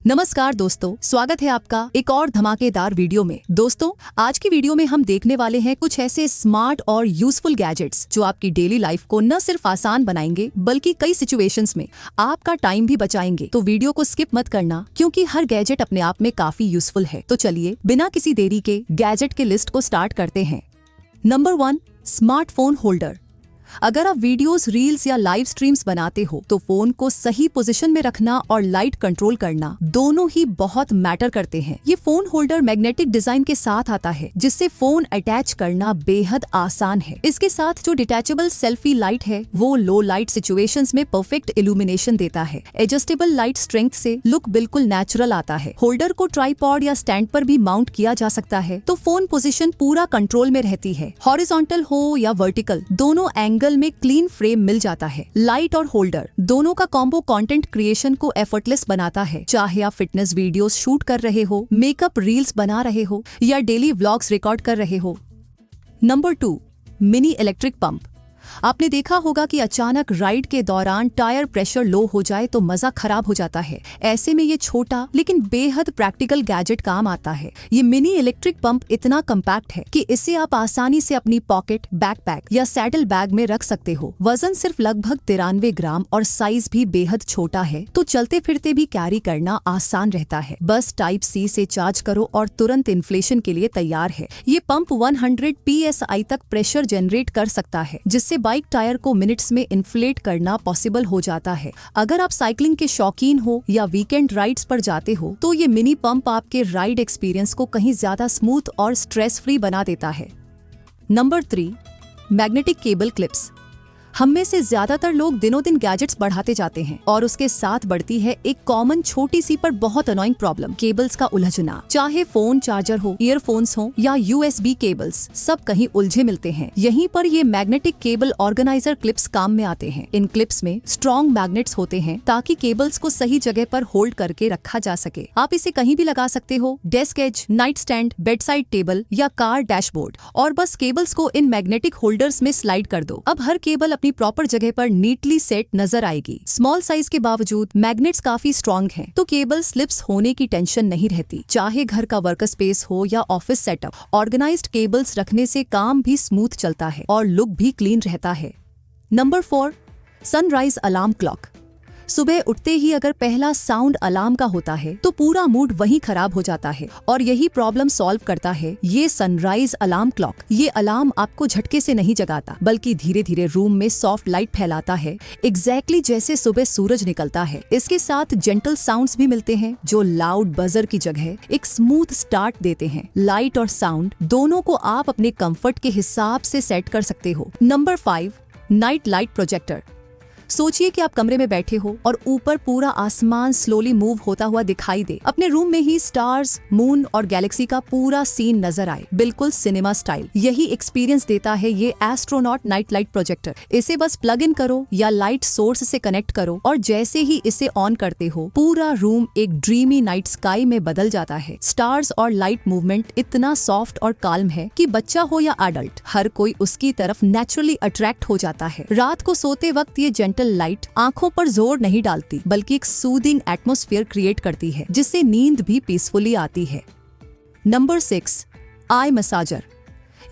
नमस्कार दोस्तों, स्वागत है आपका एक और धमाकेदार वीडियो में। दोस्तों, आज की वीडियो में हम देखने वाले हैं कुछ ऐसे स्मार्ट और यूजफुल गैजेट्स जो आपकी डेली लाइफ को न सिर्फ आसान बनाएंगे बल्कि कई सिचुएशंस में आपका टाइम भी बचाएंगे। तो वीडियो को स्किप मत करना क्योंकि हर गैजेट अपने आप में काफी यूजफुल है। तो चलिए बिना किसी देरी के गैजेट के लिस्ट को स्टार्ट करते हैं। Number 1, smartphone holder. अगर आप वीडियोस, रील्स या लाइव स्ट्रीम्स बनाते हो तो फोन को सही पोजीशन में रखना और लाइट कंट्रोल करना दोनों ही बहुत मैटर करते हैं। ये फोन होल्डर मैग्नेटिक डिजाइन के साथ आता है जिससे फोन अटैच करना बेहद आसान है। इसके साथ जो डिटैचेबल सेल्फी लाइट है वो लो लाइट सिचुएशंस में परफेक्ट इल्यूमिनेशन देता है। एडजस्टेबल लाइट स्ट्रेंथ से लुक बिल्कुल नेचुरल आता है। होल्डर को ट्राइपॉड या स्टैंड पर भी माउंट किया जा सकता है तो फोन पोजीशन पूरा कंट्रोल में रहती है। हॉरिजॉन्टल हो या वर्टिकल, दोनों एंगल में क्लीन फ्रेम मिल जाता है। लाइट और होल्डर दोनों का कॉम्बो कंटेंट क्रिएशन को एफर्टलेस बनाता है। चाहे आप फिटनेस वीडियोस शूट कर रहे हो, मेकअप रील्स बना रहे हो या डेली व्लॉग्स रिकॉर्ड कर रहे हो। Number 2, mini electric pump. आपने देखा होगा कि अचानक राइड के दौरान टायर प्रेशर लो हो जाए तो मजा खराब हो जाता है। ऐसे में ये छोटा लेकिन बेहद प्रैक्टिकल गैजेट काम आता है। ये मिनी इलेक्ट्रिक पंप इतना कम्पैक्ट है कि इसे आप आसानी से अपनी पॉकेट, बैकपैक या सैडल बैग में रख सकते हो। वजन सिर्फ लगभग 93 ग्राम और साइज भी बेहद छोटा है तो चलते फिरते भी कैरी करना आसान रहता है। बस टाइप सी से चार्ज करो और तुरंत इन्फ्लेशन के लिए तैयार है। ये पंप 100 PSI तक प्रेशर जनरेट कर सकता है जिससे बाइक टायर को मिनट्स में इन्फ्लेट करना पॉसिबल हो जाता है। अगर आप साइकिलिंग के शौकीन हो या वीकेंड राइड्स पर जाते हो तो ये मिनी पंप आपके राइड एक्सपीरियंस को कहीं ज्यादा स्मूथ और स्ट्रेस फ्री बना देता है। Number 3, magnetic cable clips. हम में से ज्यादातर लोग दिनों दिन गैजेट्स बढ़ाते जाते हैं और उसके साथ बढ़ती है एक कॉमन छोटी सी पर बहुत अनोइंग प्रॉब्लम, केबल्स का उलझना। चाहे फोन चार्जर हो, ईयरफोन्स हो या USB केबल्स, सब कहीं उलझे मिलते हैं। यहीं पर ये मैग्नेटिक केबल ऑर्गेनाइजर क्लिप्स काम में आते हैं। इन क्लिप्स में स्ट्रॉन्ग मैग्नेट्स होते हैं ताकि केबल्स को सही जगह पर होल्ड करके रखा जा सके। आप इसे कहीं भी लगा सकते हो, desk edge, night stand, bed side table या कार डैशबोर्ड, और बस केबल्स को इन मैग्नेटिक होल्डर्स में स्लाइड कर दो। अब हर केबल अपनी प्रॉपर जगह पर नीटली सेट नजर आएगी। स्मॉल साइज के बावजूद मैग्नेट्स काफी स्ट्रॉन्ग हैं, तो केबल स्लिप्स होने की टेंशन नहीं रहती। चाहे घर का वर्क स्पेस हो या ऑफिस सेटअप, ऑर्गेनाइज्ड केबल्स रखने से काम भी स्मूथ चलता है और लुक भी क्लीन रहता है। Number 4, sunrise alarm clock. सुबह उठते ही अगर पहला साउंड अलार्म का होता है तो पूरा मूड वहीं खराब हो जाता है और यही प्रॉब्लम सॉल्व करता है ये सनराइज अलार्म क्लॉक। ये अलार्म आपको झटके से नहीं जगाता बल्कि धीरे धीरे रूम में सॉफ्ट लाइट फैलाता है, एग्जैक्टली जैसे सुबह सूरज निकलता है। इसके साथ जेंटल साउंड्स भी मिलते हैं जो लाउड बजर की जगह एक स्मूथ स्टार्ट देते हैं। लाइट और साउंड दोनों को आप अपने कंफर्ट के हिसाब से सेट कर सकते हो। Number 5, night light projector. सोचिए कि आप कमरे में बैठे हो और ऊपर पूरा आसमान स्लोली मूव होता हुआ दिखाई दे। अपने रूम में ही स्टार्स, मून और गैलेक्सी का पूरा सीन नजर आए, बिल्कुल सिनेमा स्टाइल। यही एक्सपीरियंस देता है ये एस्ट्रोनॉट नाइट लाइट प्रोजेक्टर। इसे बस प्लग इन करो या लाइट सोर्स से कनेक्ट करो और जैसे ही इसे ऑन करते हो पूरा रूम एक ड्रीमी नाइट स्काई में बदल जाता है। स्टार्स और लाइट मूवमेंट इतना सॉफ्ट और काल्म है कि बच्चा हो या एडल्ट, हर कोई उसकी तरफ नेचुरली अट्रैक्ट हो जाता है। रात को सोते वक्त ये जेंटल लाइट आंखों पर जोर नहीं डालती बल्कि एक सूदिंग एटमॉस्फेयर क्रिएट करती है जिससे नींद भी पीसफुली आती है। Number 6, eye massager.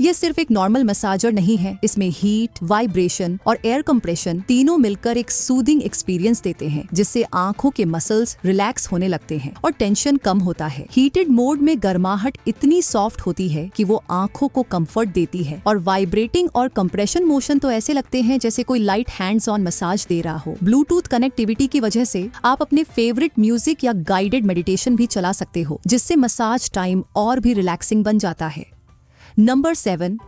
ये सिर्फ एक नॉर्मल मसाजर नहीं है, इसमें हीट, वाइब्रेशन और एयर कंप्रेशन तीनों मिलकर एक सूदिंग एक्सपीरियंस देते हैं जिससे आंखों के मसल्स रिलैक्स होने लगते हैं और टेंशन कम होता है। हीटेड मोड में गर्माहट इतनी सॉफ्ट होती है कि वो आंखों को कंफर्ट देती है और वाइब्रेटिंग और कंप्रेशन मोशन तो ऐसे लगते हैं जैसे कोई लाइट हैंड्स ऑन मसाज दे रहा हो। ब्लूटूथ कनेक्टिविटी की वजह से आप अपने फेवरेट म्यूजिक या गाइडेड मेडिटेशन भी चला सकते हो जिससे मसाज टाइम और भी रिलैक्सिंग बन जाता है। Number 7,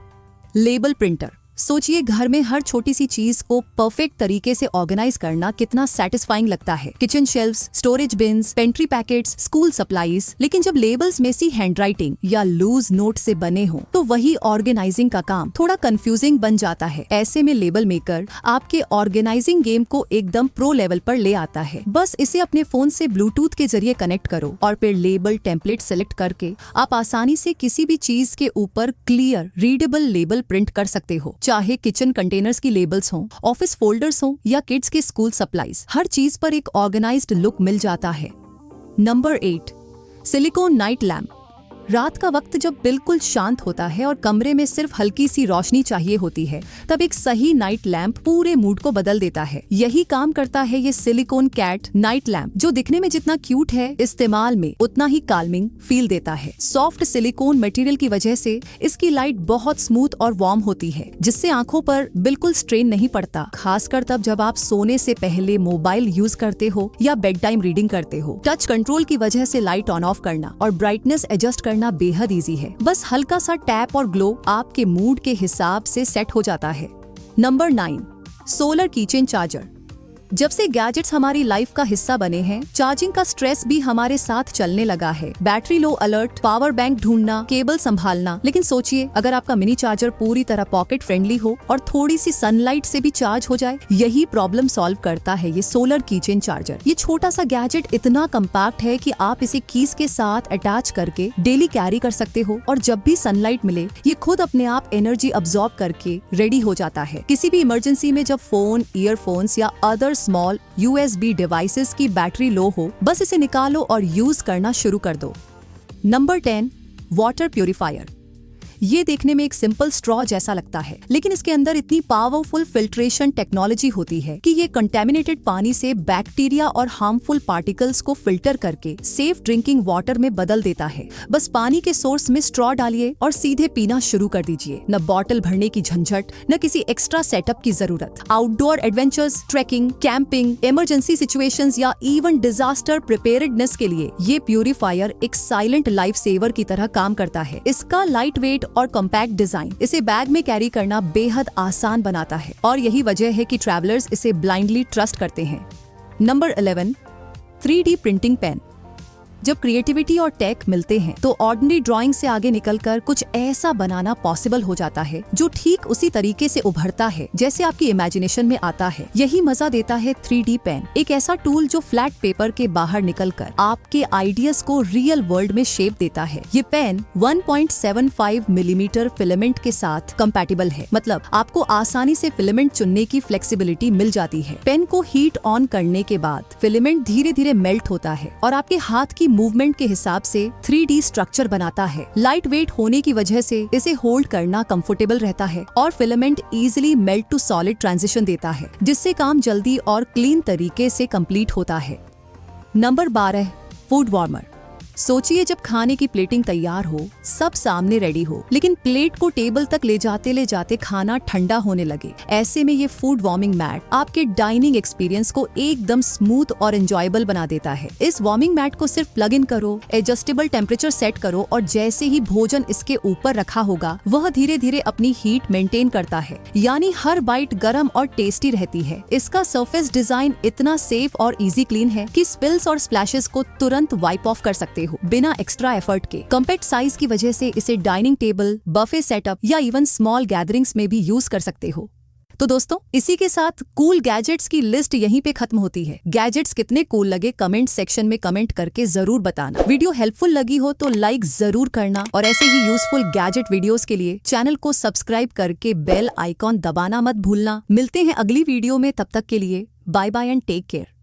label printer. सोचिए घर में हर छोटी सी चीज को परफेक्ट तरीके से ऑर्गेनाइज करना कितना सेटिस्फाइंग लगता है। Kitchen shelves, storage beans, pantry packets, school supplies. लेकिन जब लेबल्स में सी हैंडराइटिंग या लूज नोट से बने हो तो वही ऑर्गेनाइजिंग का काम थोड़ा कंफ्यूजिंग बन जाता है। ऐसे में लेबल मेकर आपके ऑर्गेनाइजिंग गेम को एकदम प्रो लेवल पर ले आता है। बस इसे अपने फोन से ब्लूटूथ के जरिए कनेक्ट करो और फिर लेबल टेम्पलेट सेलेक्ट करके आप आसानी से किसी भी चीज के ऊपर क्लियर रीडेबल लेबल प्रिंट कर सकते हो। चाहे किचन कंटेनर्स की लेबल्स हों, ऑफिस फोल्डर्स हों या किड्स के स्कूल सप्लाईज, हर चीज पर एक ऑर्गेनाइज्ड लुक मिल जाता है। Number 8, silicon night lamp. रात का वक्त जब बिल्कुल शांत होता है और कमरे में सिर्फ हल्की सी रोशनी चाहिए होती है, तब एक सही नाइट लैम्प पूरे मूड को बदल देता है। यही काम करता है ये सिलिकॉन कैट नाइट लैम्प, जो दिखने में जितना क्यूट है, इस्तेमाल में उतना ही काल्मिंग फील देता है। सॉफ्ट सिलिकॉन मटेरियल की वजह से इसकी लाइट बहुत स्मूथ और वार्म होती है, जिससे आंखों पर बिल्कुल स्ट्रेन नहीं पड़ता, खासकर तब जब आप सोने से पहले मोबाइल यूज करते हो या बेड टाइम रीडिंग करते हो। टच कंट्रोल की वजह से लाइट ऑन ऑफ करना और ब्राइटनेस एडजस्ट करना बेहद इजी है। बस हल्का सा टैप और ग्लो आपके मूड के हिसाब से सेट हो जाता है। Number 9, solar keychain charger. जब से गैजेट्स हमारी लाइफ का हिस्सा बने हैं, चार्जिंग का स्ट्रेस भी हमारे साथ चलने लगा है। Battery low alert, power bank ढूंढना, केबल संभालना। लेकिन सोचिए, अगर आपका मिनी चार्जर पूरी तरह पॉकेट फ्रेंडली हो और थोड़ी सी सनलाइट से भी चार्ज हो जाए। यही प्रॉब्लम सॉल्व करता है ये सोलर कीचेन चार्जर। ये छोटा सा गैजेट इतना कम्पैक्ट है कि आप इसे कीज के साथ अटैच करके डेली कैरी कर सकते हो, और जब भी सनलाइट मिले ये खुद अपने आप एनर्जी अब्सॉर्ब करके रेडी हो जाता है। किसी भी इमरजेंसी में जब फोन, ईयरफोन्स या अदर स्मॉल USB डिवाइसेस की बैटरी लो हो, बस इसे निकालो और यूज करना शुरू कर दो। Number 10, water purifier. ये देखने में एक सिंपल स्ट्रॉ जैसा लगता है, लेकिन इसके अंदर इतनी पावरफुल फिल्ट्रेशन टेक्नोलॉजी होती है कि ये कंटेमिनेटेड पानी से बैक्टीरिया और हार्मफुल पार्टिकल्स को फिल्टर करके सेफ ड्रिंकिंग वाटर में बदल देता है। बस पानी के सोर्स में स्ट्रॉ डालिए और सीधे पीना शुरू कर दीजिए। न बॉटल भरने की झंझट, न किसी एक्स्ट्रा सेटअप की जरूरत। Outdoor adventures, trekking, camping, emergency situations या इवन डिजास्टर प्रिपेयर्डनेस के लिए ये प्यूरिफायर एक साइलेंट लाइफ सेवर की तरह काम करता है। इसका लाइट वेट और कॉम्पैक्ट डिजाइन इसे बैग में कैरी करना बेहद आसान बनाता है, और यही वजह है कि ट्रैवलर्स इसे ब्लाइंडली ट्रस्ट करते हैं। Number 11, 3D printing pen. जब क्रिएटिविटी और टेक मिलते हैं तो ऑर्डिनरी ड्राइंग से आगे निकलकर कुछ ऐसा बनाना पॉसिबल हो जाता है जो ठीक उसी तरीके से उभरता है जैसे आपकी इमेजिनेशन में आता है। यही मजा देता है 3D पेन, एक ऐसा टूल जो फ्लैट पेपर के बाहर निकलकर आपके आइडियाज को रियल वर्ल्ड में शेप देता है। ये पेन 1.75 मिलीमीटर फिलामेंट के साथ कंपैटिबल है, मतलब आपको आसानी से फिलामेंट चुनने की फ्लेक्सिबिलिटी मिल जाती है। पेन को हीट ऑन करने के बाद फिलामेंट धीरे धीरे मेल्ट होता है और आपके हाथ की मूवमेंट के हिसाब से 3D स्ट्रक्चर बनाता है। लाइट वेट होने की वजह से इसे होल्ड करना कंफर्टेबल रहता है और filament easily melt to solid transition देता है, जिससे काम जल्दी और क्लीन तरीके से कंप्लीट होता है। Number 12, food warmer. सोचिए, जब खाने की प्लेटिंग तैयार हो, सब सामने रेडी हो, लेकिन प्लेट को टेबल तक ले जाते खाना ठंडा होने लगे। ऐसे में ये फूड वार्मिंग मैट आपके डाइनिंग एक्सपीरियंस को एकदम स्मूथ और एंजॉयबल बना देता है। इस वार्मिंग मैट को सिर्फ प्लग इन करो, एडजस्टेबल टेम्परेचर सेट करो, और जैसे ही भोजन इसके ऊपर रखा होगा वह धीरे धीरे अपनी हीट मेंटेन करता है, यानी हर बाइट गर्म और टेस्टी रहती है। इसका सरफेस डिजाइन इतना सेफ और इजी क्लीन है कि स्पिल्स और स्प्लैशेस को तुरंत वाइप ऑफ कर सकते हो बिना एक्स्ट्रा एफर्ट के। कॉम्पैक्ट साइज की वजह से इसे डाइनिंग टेबल, बफे सेटअप या इवन स्मॉल गैदरिंग्स में भी यूज कर सकते हो। तो दोस्तों, इसी के साथ कूल गैजेट्स की लिस्ट यहीं पे खत्म होती है। गैजेट्स कितने कूल लगे कमेंट सेक्शन में कमेंट करके जरूर बताना। वीडियो हेल्पफुल लगी हो तो लाइक जरूर करना, और ऐसे ही यूजफुल गैजेट वीडियोस के लिए चैनल को सब्सक्राइब करके बेल आइकॉन दबाना मत भूलना। मिलते हैं अगली वीडियो में, तब तक के लिए bye bye and take care.